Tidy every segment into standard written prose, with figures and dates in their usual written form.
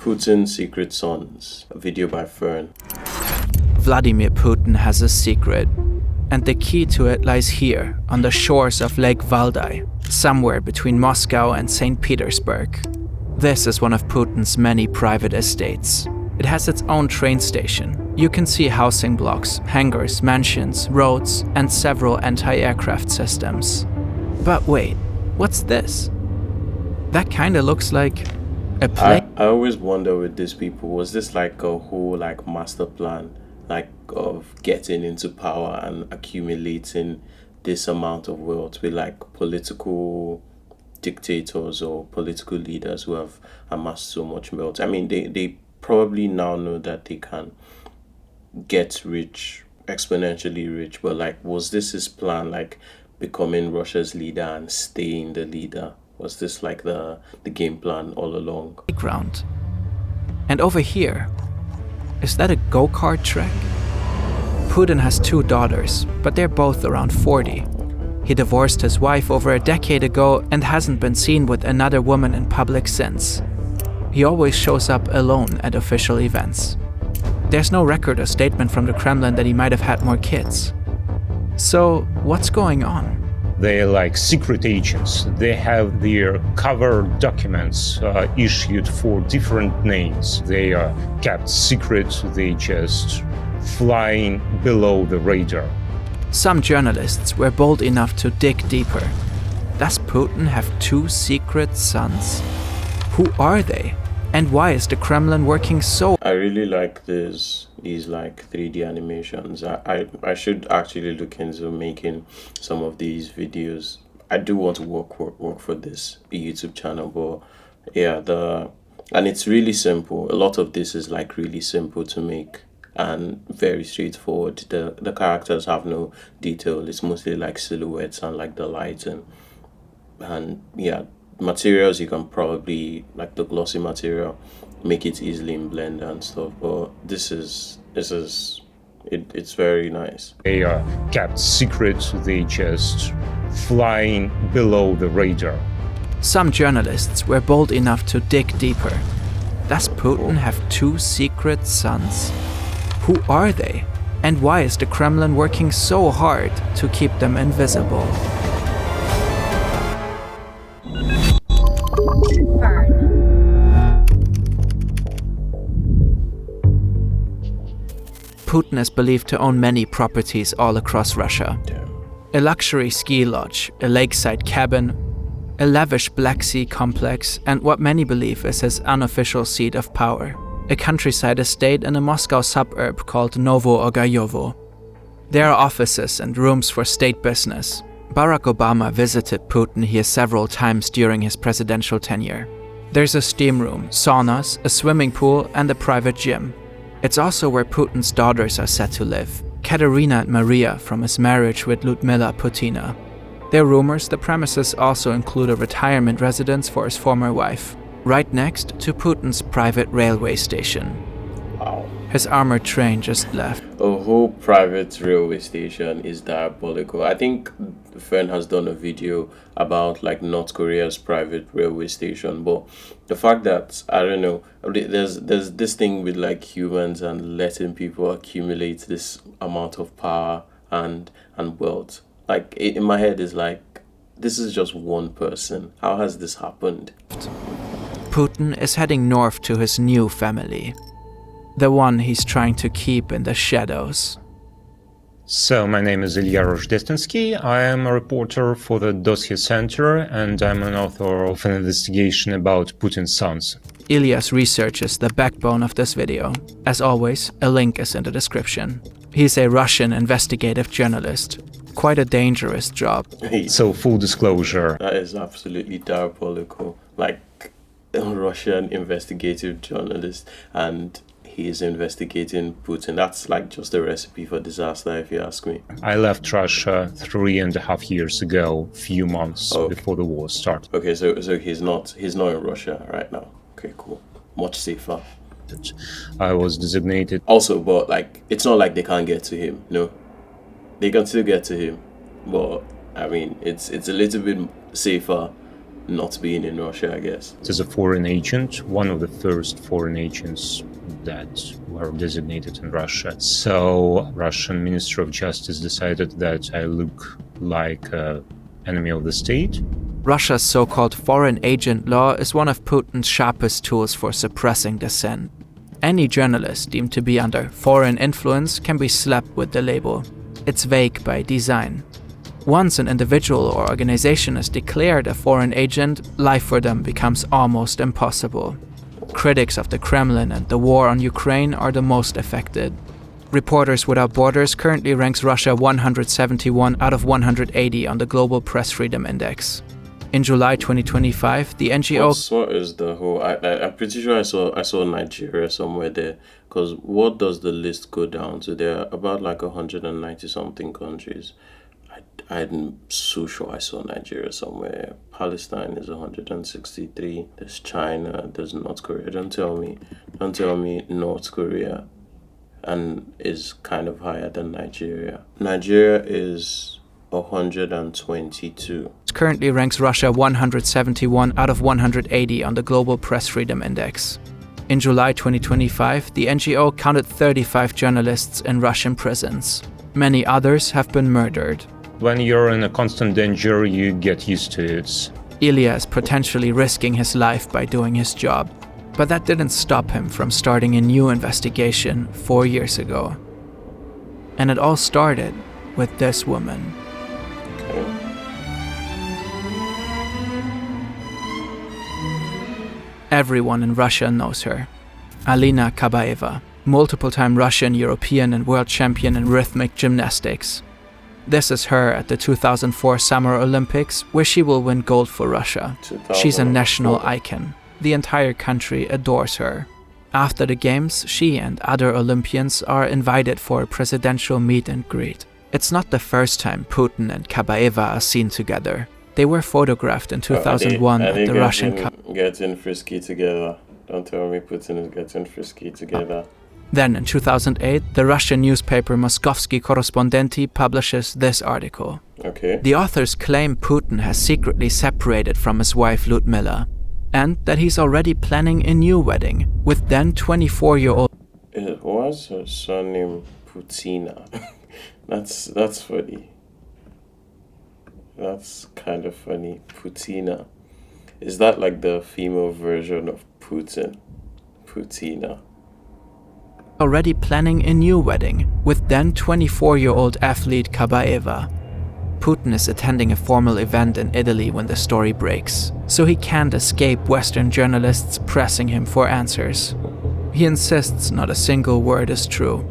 Putin's Secret Sons, a video by Fern. Vladimir Putin has a secret, and the key to it lies here, on the shores of Lake Valdai, somewhere between Moscow and St. Petersburg. This is one of Putin's many private estates. It has its own train station. You can see housing blocks, hangars, mansions, roads, and several anti-aircraft systems. But wait, what's this? That kinda looks like a plane. I always wonder with these people, was this like a whole like master plan, like of getting into power and accumulating this amount of wealth with like political dictators or political leaders who have amassed so much wealth? I mean, they probably now know that they can get rich, exponentially rich, but like, was this his plan, like becoming Russia's leader and staying the leader? Was this like the game plan all along? Ground. And over here, is that a go-kart track? Putin has 2 daughters, but they're both around 40. He divorced his wife over a decade ago and hasn't been seen with another woman in public since. He always shows up alone at official events. There's no record or statement from the Kremlin that he might have had more kids. So, what's going on? They're like secret agents. They have their cover documents issued for different names. They are kept secret. They just flying below the radar. Some journalists were bold enough to dig deeper. Does Putin have 2 secret sons? Who are they? And why is the Kremlin working so? I really like these like 3D animations. I should actually look into making some of these videos. I do want to work for this YouTube channel, but yeah, and it's really simple. A lot of this is like really simple to make and very straightforward. The characters have no detail. It's mostly like silhouettes and like the lighting. And yeah, materials you can probably, like the glossy material, make it easily in Blender and stuff, but this is it's very nice. They are kept secret. They just flying below the radar. Some journalists were bold enough to dig deeper. Does Putin have 2 secret sons? Who are they? And why is the Kremlin working so hard to keep them invisible? Putin is believed to own many properties all across Russia. A luxury ski lodge, a lakeside cabin, a lavish Black Sea complex, and what many believe is his unofficial seat of power, a countryside estate in a Moscow suburb called Novo Ogayovo. There are offices and rooms for state business. Barack Obama visited Putin here several times during his presidential tenure. There's a steam room, saunas, a swimming pool, and a private gym. It's also where Putin's daughters are said to live, Katerina and Maria from his marriage with Ludmila Putina. There are rumors the premises also include a retirement residence for his former wife, right next to Putin's private railway station. Wow. His armored train just left. A whole private railway station is diabolical. I think Fern has done a video about like North Korea's private railway station, but the fact that, I don't know, there's this thing with like humans and letting people accumulate this amount of power and wealth. Like in my head is like, this is just one person. How has this happened? Putin is heading north to his new family. The one he's trying to keep in the shadows. So, my name is Ilya Rozhdestensky. I am a reporter for the Dossier Center, and I'm an author of an investigation about Putin's sons. Ilya's research is the backbone of this video. As always, a link is in the description. He's a Russian investigative journalist. Quite a dangerous job. So, full disclosure. That is absolutely diabolical. Like, a Russian investigative journalist, and he is investigating Putin. That's like just a recipe for disaster, if you ask me. I left Russia 3.5 years ago, few months before the war started. Okay, so he's not in Russia right now. Okay, cool. Much safer. I was designated. Also, but like, it's not like they can't get to him. No, they can still get to him, but I mean, it's a little bit safer not being in Russia, I guess. As a foreign agent, one of the first foreign agents that were designated in Russia. So Russian Ministry of Justice decided that I look like an enemy of the state. Russia's so-called foreign agent law is one of Putin's sharpest tools for suppressing dissent. Any journalist deemed to be under foreign influence can be slapped with the label. It's vague by design. Once an individual or organization is declared a foreign agent, life for them becomes almost impossible. Critics of the Kremlin and the war on Ukraine are the most affected. Reporters Without Borders currently ranks Russia 171 out of 180 on the Global Press Freedom Index. In July 2025, the NGO... What is the whole... I'm pretty sure I saw Nigeria somewhere there. Because what does the list go down to? There are about like 190-something countries. I'm so sure I saw Nigeria somewhere. Palestine is 163. There's China. There's North Korea. Don't tell me North Korea and is kind of higher than Nigeria. Nigeria is 122. It currently ranks Russia 171 out of 180 on the Global Press Freedom Index. In July 2025, the NGO counted 35 journalists in Russian prisons. Many others have been murdered. When you're in a constant danger, you get used to it. Ilya is potentially risking his life by doing his job. But that didn't stop him from starting a new investigation 4 years ago. And it all started with this woman. Everyone in Russia knows her. Alina Kabaeva, multiple-time Russian, European and world champion in rhythmic gymnastics. This is her at the 2004 Summer Olympics, where she will win gold for Russia. She's a national icon. The entire country adores her. After the games, she and other Olympians are invited for a presidential meet and greet. It's not the first time Putin and Kabaeva are seen together. They were photographed in 2001 at the Russian Cup. Getting frisky together. Don't tell me Putin is getting frisky together. Then in 2008, the Russian newspaper Moskovsky Korrespondenti publishes this article. Okay. The authors claim Putin has secretly separated from his wife Ludmila, and that he's already planning a new wedding with then 24-year-old... What's her surname? Putina. That's funny. That's kind of funny. Putina. Is that like the female version of Putin? Putina. Already planning a new wedding with then 24-year-old athlete Kabaeva. Putin is attending a formal event in Italy when the story breaks, so he can't escape Western journalists pressing him for answers. He insists not a single word is true.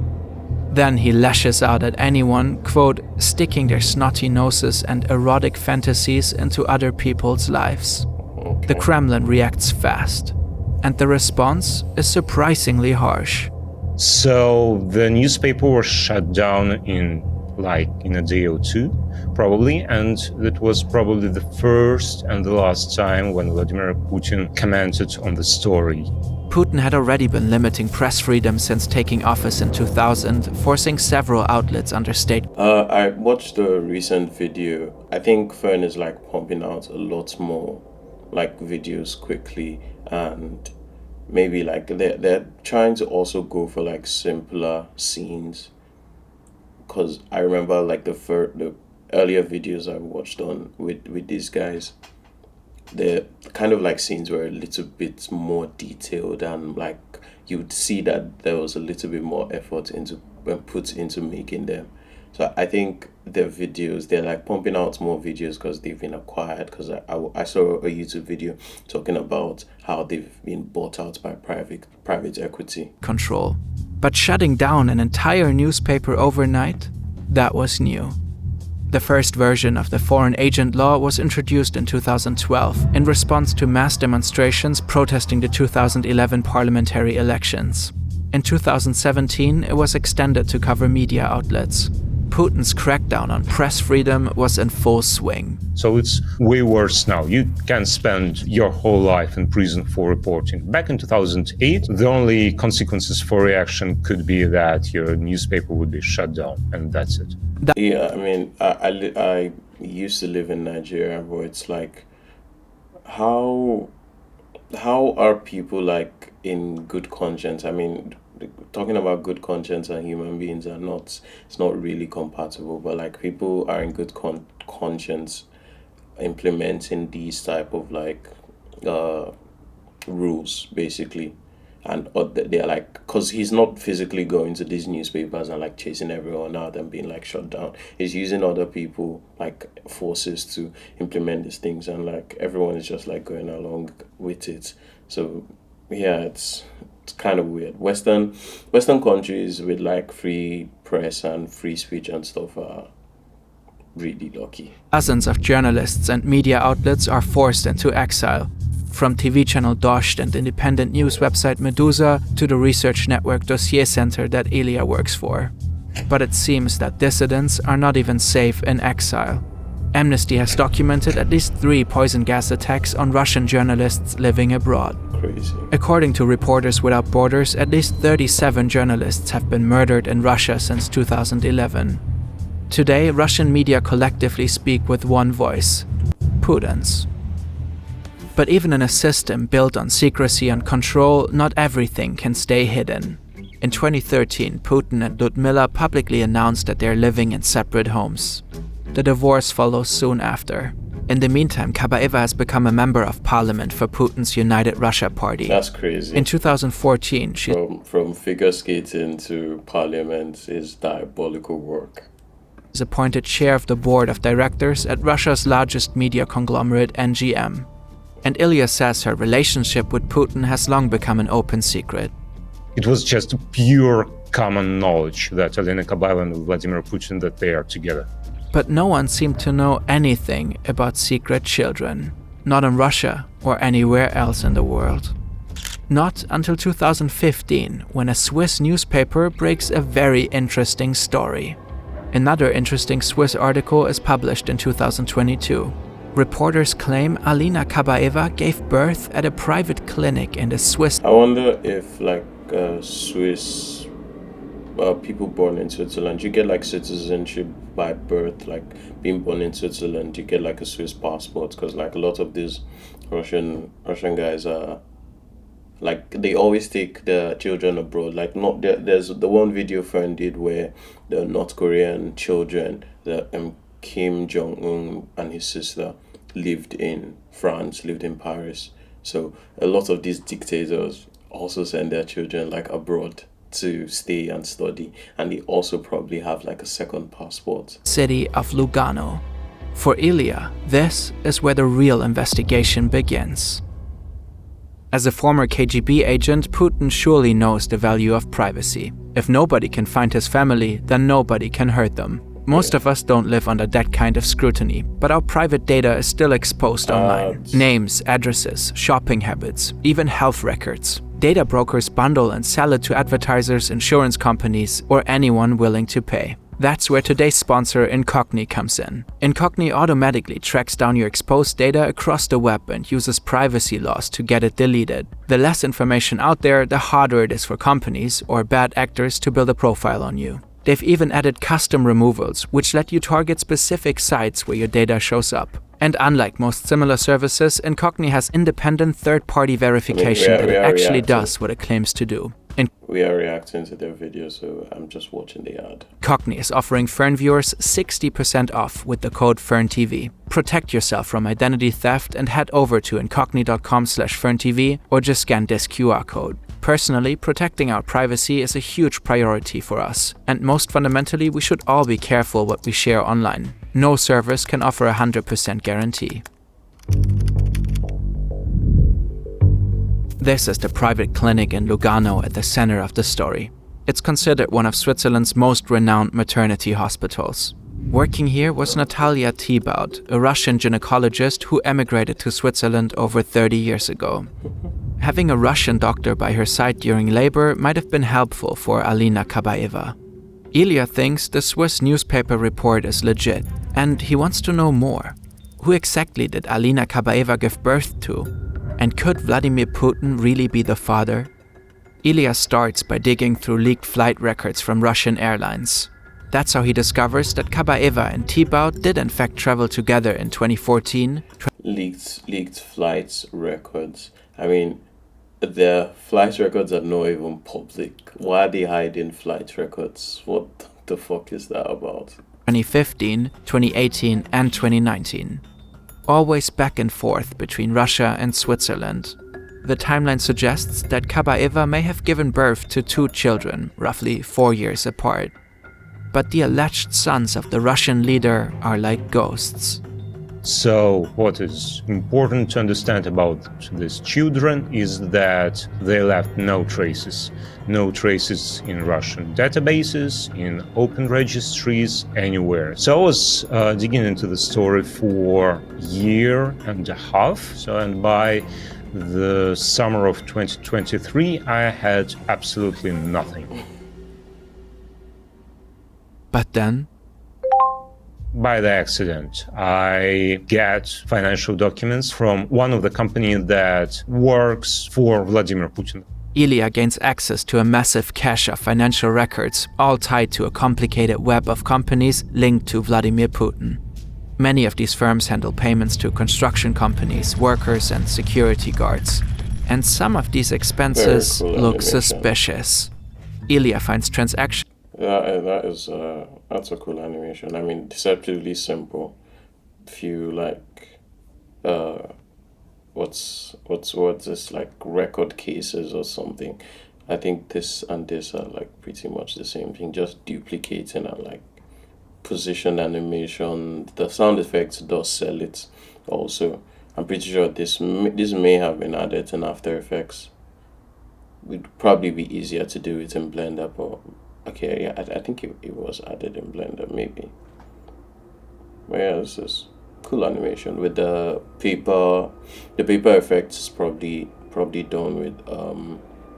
Then he lashes out at anyone, quote, sticking their snotty noses and erotic fantasies into other people's lives. Okay. The Kremlin reacts fast, and the response is surprisingly harsh. So the newspaper was shut down in a day or two, probably, and that was probably the first and the last time when Vladimir Putin commented on the story. Putin had already been limiting press freedom since taking office in 2000, forcing several outlets under state. I watched a recent video. I think Fern is like pumping out a lot more like videos quickly, and maybe like they're trying to also go for like simpler scenes. Cause I remember like the earlier videos I watched on with these guys, the kind of like scenes were a little bit more detailed, and like you'd see that there was a little bit more effort put into making them. So I think their videos, they're like pumping out more videos because they've been acquired. Because I saw a YouTube video talking about how they've been bought out by private equity. Control. But shutting down an entire newspaper overnight, that was new. The first version of the foreign agent law was introduced in 2012 in response to mass demonstrations protesting the 2011 parliamentary elections. In 2017, it was extended to cover media outlets. Putin's crackdown on press freedom was in full swing. So it's way worse now. You can spend your whole life in prison for reporting. Back in 2008, the only consequences for reaction could be that your newspaper would be shut down, and that's it. Yeah, I mean, I used to live in Nigeria, where it's like, how how are people like in good conscience? I mean, talking about good conscience and human beings are not, it's not really compatible, but like people are in good conscience implementing these type of like uh rules basically, and they're like, because he's not physically going to these newspapers and like chasing everyone out and being like shut down. He's using other people like forces to implement these things, and like everyone is just like going along with it. So yeah, it's kind of weird. Western countries with like free press and free speech and stuff are really lucky. Dozens of journalists and media outlets are forced into exile, from TV channel Dost and independent news website Medusa to the research network Dossier Center that Ilya works for. But it seems that dissidents are not even safe in exile. Amnesty has documented at least 3 poison gas attacks on Russian journalists living abroad. Crazy. According to Reporters Without Borders, at least 37 journalists have been murdered in Russia since 2011. Today, Russian media collectively speak with one voice: Putin's. But even in a system built on secrecy and control, not everything can stay hidden. In 2013, Putin and Ludmila publicly announced that they're living in separate homes. The divorce follows soon after. In the meantime, Kabaeva has become a member of parliament for Putin's United Russia party. That's crazy. In 2014, she from figure skating to parliament is diabolical work. was appointed chair of the board of directors at Russia's largest media conglomerate, NGM. And Ilya says her relationship with Putin has long become an open secret. It was just pure common knowledge that Alina Kabaeva and Vladimir Putin, that they are together. But no one seemed to know anything about secret children, not in Russia or anywhere else in the world. Not until 2015, when a Swiss newspaper breaks a very interesting story. Another interesting Swiss article is published in 2022. Reporters claim Alina Kabaeva gave birth at a private clinic in the Swiss. I wonder if like Swiss people born in Switzerland, you get like citizenship by birth, like being born in Switzerland, you get like a Swiss passport, because like a lot of these Russian guys are like, they always take their children abroad. Like, not there's the one video friend did where the North Korean children, the Kim Jong-un and his sister lived in France, lived in Paris. So a lot of these dictators also send their children like abroad to stay and study, and they also probably have like a second passport. City of Lugano. For Ilya, this is where the real investigation begins. As a former KGB agent, Putin surely knows the value of privacy. If nobody can find his family, then nobody can hurt them. Most of us don't live under that kind of scrutiny, but our private data is still exposed online. Names, addresses, shopping habits, even health records. Data brokers bundle and sell it to advertisers, insurance companies, or anyone willing to pay. That's where today's sponsor Incogni comes in. Incogni automatically tracks down your exposed data across the web and uses privacy laws to get it deleted. The less information out there, the harder it is for companies or bad actors to build a profile on you. They've even added custom removals, which let you target specific sites where your data shows up. And unlike most similar services, Incogni has independent third-party verification that it actually does what it claims to do. We are reacting to their video, so I'm just watching the ad. Incogni is offering Fern viewers 60% off with the code FernTV. Protect yourself from identity theft and head over to incogni.com/FernTV or just scan this QR code. Personally, protecting our privacy is a huge priority for us, and most fundamentally, we should all be careful what we share online. No service can offer a 100% guarantee. This is the private clinic in Lugano at the center of the story. It's considered one of Switzerland's most renowned maternity hospitals. Working here was Natalia Thibaut, a Russian gynecologist who emigrated to Switzerland over 30 years ago. Having a Russian doctor by her side during labor might have been helpful for Alina Kabaeva. Ilya thinks the Swiss newspaper report is legit, and he wants to know more. Who exactly did Alina Kabaeva give birth to? And could Vladimir Putin really be the father? Ilya starts by digging through leaked flight records from Russian airlines. That's how he discovers that Kabaeva and Thibaut did in fact travel together in 2014. leaked flights records. I mean, their flight records are not even public. Why are they hiding flight records? What the fuck is that about? 2015, 2018, and 2019. Always back and forth between Russia and Switzerland. The timeline suggests that Kabaeva may have given birth to 2 children, roughly 4 years apart. But the alleged sons of the Russian leader are like ghosts. So what is important to understand about these children is that they left no traces. No traces in Russian databases, in open registries, anywhere. So I was digging into the story for a year and a half. And by the summer of 2023, I had absolutely nothing. But then, by the accident, I get financial documents from one of the companies that works for Vladimir Putin. Ilya gains access to a massive cache of financial records, all tied to a complicated web of companies linked to Vladimir Putin. Many of these firms handle payments to construction companies, workers, and security guards. And some of these expenses look suspicious. Ilya finds transactions. That's a cool animation. I mean, deceptively simple. Few what's this, like record cases or something. I think this and this are like pretty much the same thing, just duplicating and like position animation. The sound effects does sell it also. I'm pretty sure this may have been added in After Effects. Would probably be easier to do it in Blender, but okay, yeah, I think it was added in Blender, maybe. But yeah, this is cool animation with the paper. The paper effects is probably done with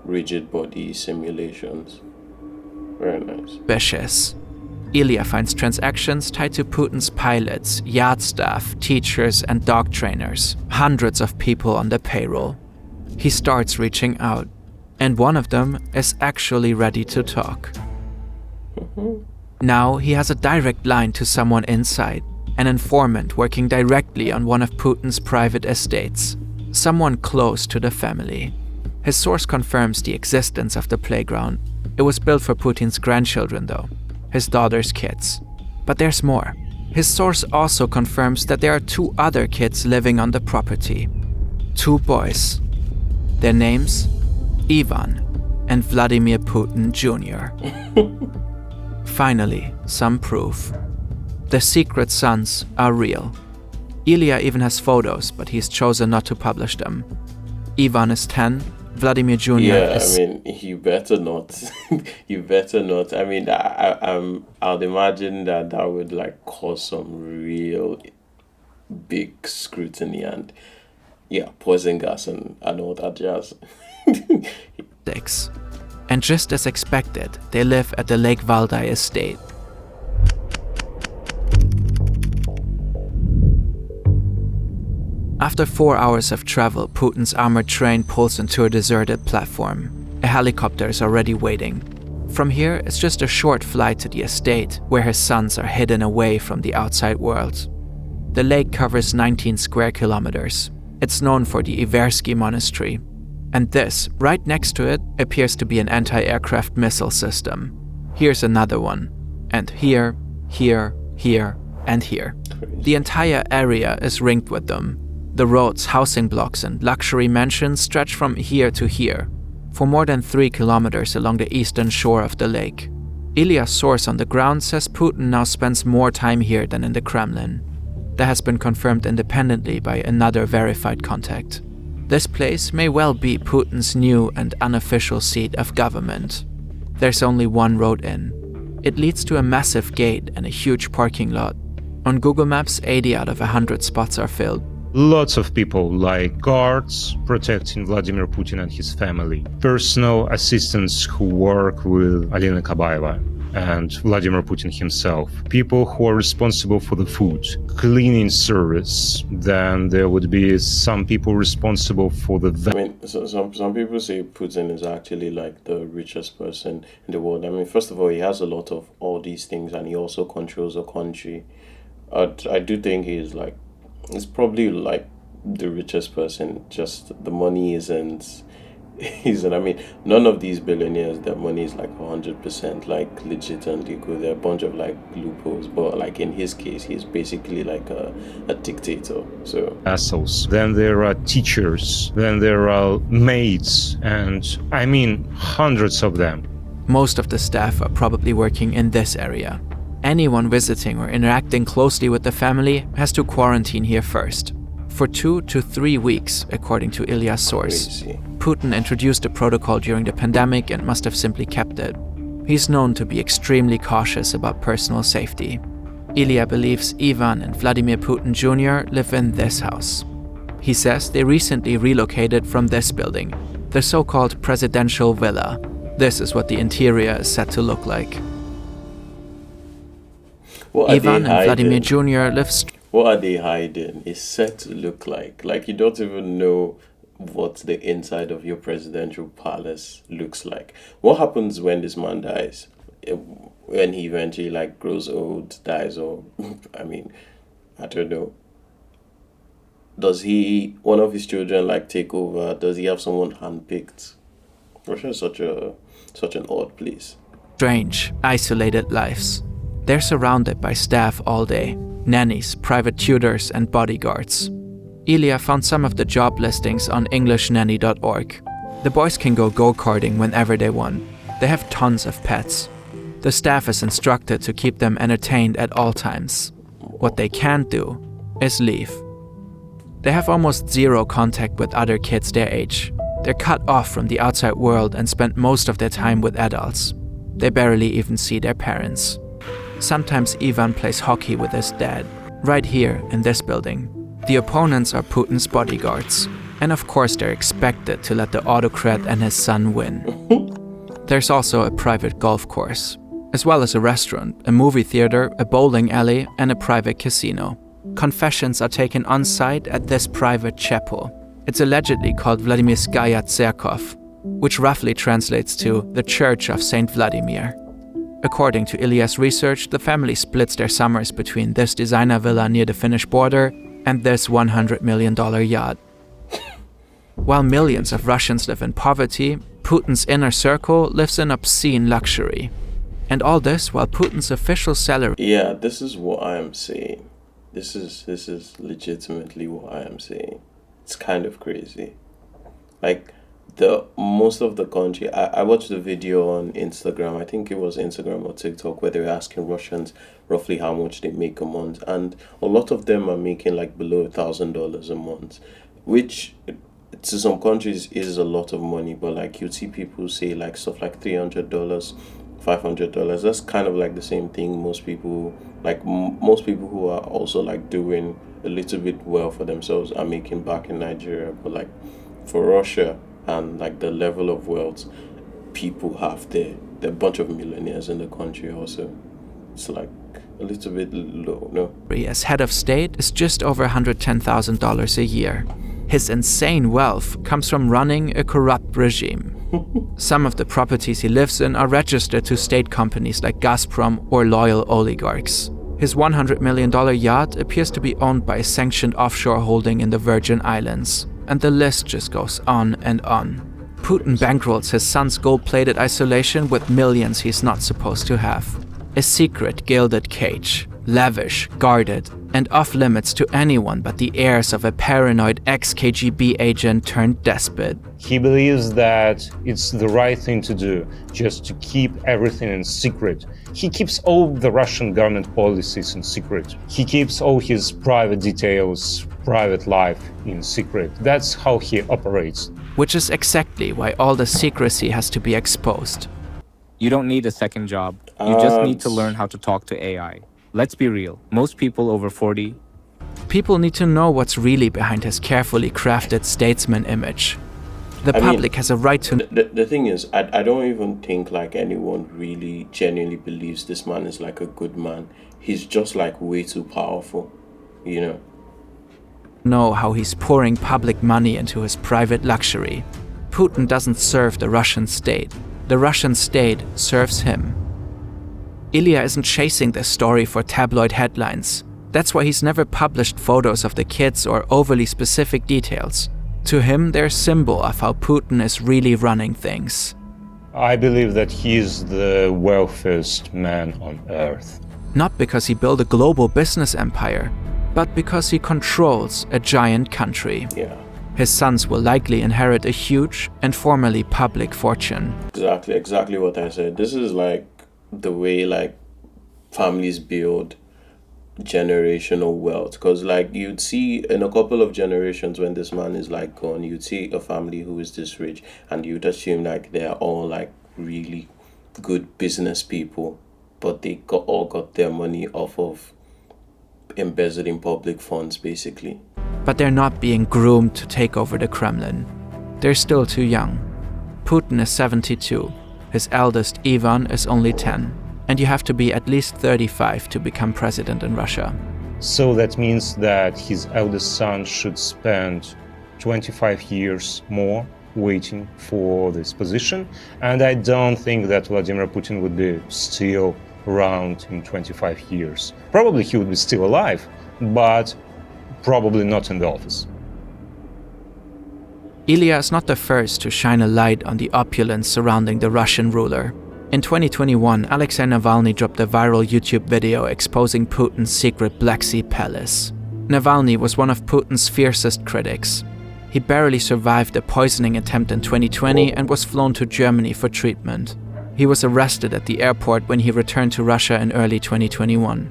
rigid body simulations. Very nice. Suspicious. Ilya finds transactions tied to Putin's pilots, yard staff, teachers, and dog trainers. Hundreds of people on the payroll. He starts reaching out, and one of them is actually ready to talk. Now he has a direct line to someone inside, an informant working directly on one of Putin's private estates, someone close to the family. His source confirms the existence of the playground. It was built for Putin's grandchildren though, his daughter's kids. But there's more. His source also confirms that there are 2 other kids living on the property. 2 boys. Their names? Ivan and Vladimir Putin Jr. Finally, some proof. The secret sons are real. Ilya even has photos, but he's chosen not to publish them. Ivan is 10, Vladimir Jr. is... I mean, you better not. You better not. I mean, I'd imagine that would like cause some real big scrutiny and poison gas and all that jazz. 6. And just as expected, they live at the Lake Valdai estate. After 4 hours of travel, Putin's armored train pulls into a deserted platform. A helicopter is already waiting. From here, it's just a short flight to the estate, where his sons are hidden away from the outside world. The lake covers 19 square kilometers. It's known for the Iversky Monastery. And this, right next to it, appears to be an anti-aircraft missile system. Here's another one. And here, here, here, and here. The entire area is ringed with them. The roads, housing blocks, and luxury mansions stretch from here to here, for more than 3 kilometers along the eastern shore of the lake. Ilya's source on the ground says Putin now spends more time here than in the Kremlin. That has been confirmed independently by another verified contact. This place may well be Putin's new and unofficial seat of government. There's only one road in. It leads to a massive gate and a huge parking lot. On Google Maps, 80 out of 100 spots are filled. Lots of people, like guards protecting Vladimir Putin and his family, personal assistants who work with Alina Kabaeva and Vladimir Putin himself, people who are responsible for the food, cleaning service. Then there would be some people responsible for the... I mean, some people say Putin is actually like the richest person in the world. I mean, first of all, he has a lot of all these things and he also controls a country. I do think he's like It's probably like the richest person. Just the money isn't. I mean, none of these billionaires, their money is like 100% like legit and legal. There are a bunch of like loopholes, but like in his case, he's basically like a dictator. So assholes. Then there are teachers, then there are maids, and I mean hundreds of them. Most of the staff are probably working in this area. Anyone visiting or interacting closely with the family has to quarantine here first. For 2 to 3 weeks, according to Ilya's source. crazy. Putin introduced the protocol during the pandemic and must have simply kept it. He's known to be extremely cautious about personal safety. Ilya believes Ivan and Vladimir Putin Jr. live in this house. He says they recently relocated from this building, the so-called presidential villa. This is what the interior is set to look like. What are Ivan they and Vladimir hiding? Jr. live What are they hiding? It's set to look like. Like you don't even know what the inside of your presidential palace looks like. What happens when this man dies? When he eventually like grows old, dies, or I mean, I don't know. Does one of his children like take over? Does he have someone handpicked? Russia is such an odd place. strange, isolated lives. They're surrounded by staff all day, nannies, private tutors, and bodyguards. Ilya found some of the job listings on englishnanny.org. The boys can go go-karting whenever they want. They have tons of pets. The staff is instructed to keep them entertained at all times. What they can't do is leave. They have almost zero contact with other kids their age. They're cut off from the outside world and spend most of their time with adults. They barely even see their parents. Sometimes Ivan plays hockey with his dad, right here in this building. The opponents are Putin's bodyguards. And of course they're expected to let the autocrat and his son win. There's also a private golf course, as well as a restaurant, a movie theater, a bowling alley, and a private casino. Confessions are taken on site at this private chapel. It's allegedly called Vladimirskaya Tserkov, which roughly translates to the Church of Saint Vladimir. According to Ilya's research, the family splits their summers between this designer villa near the Finnish border and this $100 million yacht. While millions of Russians live in poverty, Putin's inner circle lives in obscene luxury. And all this while Putin's official salary... Yeah, this is what I am saying. This is legitimately what I am saying. It's kind of crazy. Like, the most of the country, I watched a video on Instagram, I think it was Instagram or TikTok, where they were asking Russians roughly how much they make a month, and a lot of them are making like below $1,000 a month, which to some countries is a lot of money, but like you see people say like stuff like $300, $500. That's kind of like the same thing most people, like most people who are also like doing a little bit well for themselves are making back in Nigeria. But like for Russia and like the level of wealth people have there are a bunch of millionaires in the country also. It's like a little bit low, no? as head of state is just over $110,000 a year. His insane wealth comes from running a corrupt regime. Some of the properties he lives in are registered to state companies like Gazprom or loyal oligarchs. His $100 million yacht appears to be owned by a sanctioned offshore holding in the Virgin Islands. And the list just goes on and on. Putin bankrolls his son's gold-plated isolation with millions he's not supposed to have. A secret gilded cage, lavish, guarded, and off-limits to anyone but the heirs of a paranoid ex-KGB agent turned despot. He believes that it's the right thing to do, just to keep everything in secret. He keeps all the Russian government policies in secret. He keeps all his private details, private life in secret. That's how he operates. Which is exactly why all the secrecy has to be exposed. You don't need a second job. You just need to learn how to talk to AI. Let's be real. Most people over 40... People need to know what's really behind his carefully crafted statesman image. The public has a right to... The thing is, I don't even think like anyone really genuinely believes this man is like a good man. He's just like way too powerful, you know how he's pouring public money into his private luxury. Putin doesn't serve the Russian state. The Russian state serves him. Ilya isn't chasing this story for tabloid headlines. That's why he's never published photos of the kids or overly specific details. To him, they're a symbol of how Putin is really running things. I believe that he is the wealthiest man on earth. Not because he built a global business empire, but because he controls a giant country. Yeah. His sons will likely inherit a huge and formerly public fortune. Exactly what I said. This is like the way like families build generational wealth, because like you'd see in a couple of generations when this man is like gone, you'd see a family who is this rich and you'd assume like they're all like really good business people, but they all got their money off of embezzling public funds basically. But they're not being groomed to take over the Kremlin. They're still too young. Putin is 72, his eldest Ivan is only 10. And you have to be at least 35 to become president in Russia. So that means that his eldest son should spend 25 years more waiting for this position. And I don't think that Vladimir Putin would be still around in 25 years. Probably he would be still alive, but probably not in the office. Ilya is not the first to shine a light on the opulence surrounding the Russian ruler. In 2021, Alexei Navalny dropped a viral YouTube video exposing Putin's secret Black Sea palace. Navalny was one of Putin's fiercest critics. He barely survived a poisoning attempt in 2020 and was flown to Germany for treatment. He was arrested at the airport when he returned to Russia in early 2021.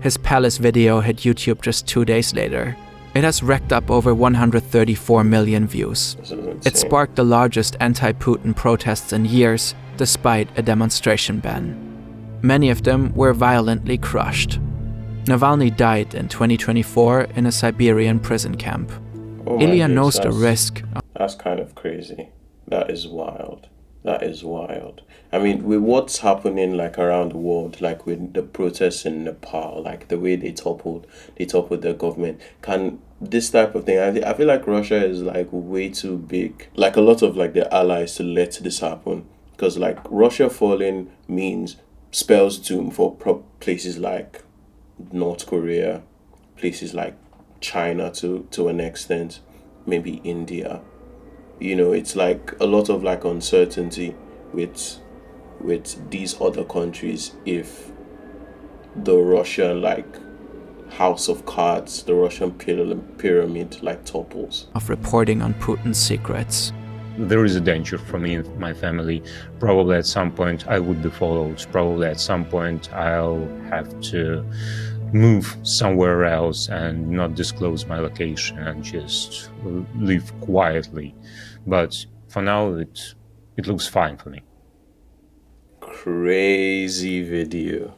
His palace video hit YouTube just 2 days later. It has racked up over 134 million views. It sparked the largest anti-Putin protests in years, despite a demonstration ban. Many of them were violently crushed. Navalny died in 2024 in a Siberian prison camp. Ilya knows the risk. That's kind of crazy. That is wild. That is wild. I mean, with what's happening like around the world, like with the protests in Nepal, like the way they toppled the government, can this type of thing, I feel like Russia is like way too big, like a lot of like their allies to let this happen. Because like Russia falling spells doom for places like North Korea, places like China to an extent, maybe India. You know, it's like a lot of like uncertainty with these other countries if the Russian like house of cards, the Russian pyramid like topples. Of reporting on Putin's secrets. There is a danger for me and my family. Probably at some point I would be followed. Probably at some point I'll have to move somewhere else and not disclose my location and just live quietly. But for now, it looks fine for me. Crazy video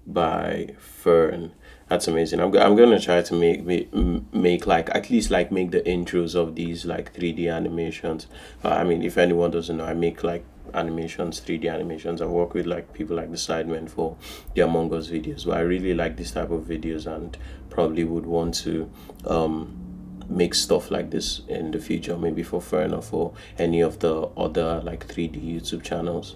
by Fern. That's amazing. I'm gonna try to make like at least like make the intros of these like 3D animations. I mean, if anyone doesn't know, I make like animations, 3D animations. I work with like people like the Sidemen for the Among Us videos. But I really like this type of videos and probably would want to make stuff like this in the future, maybe for Fern or for any of the other like 3D YouTube channels.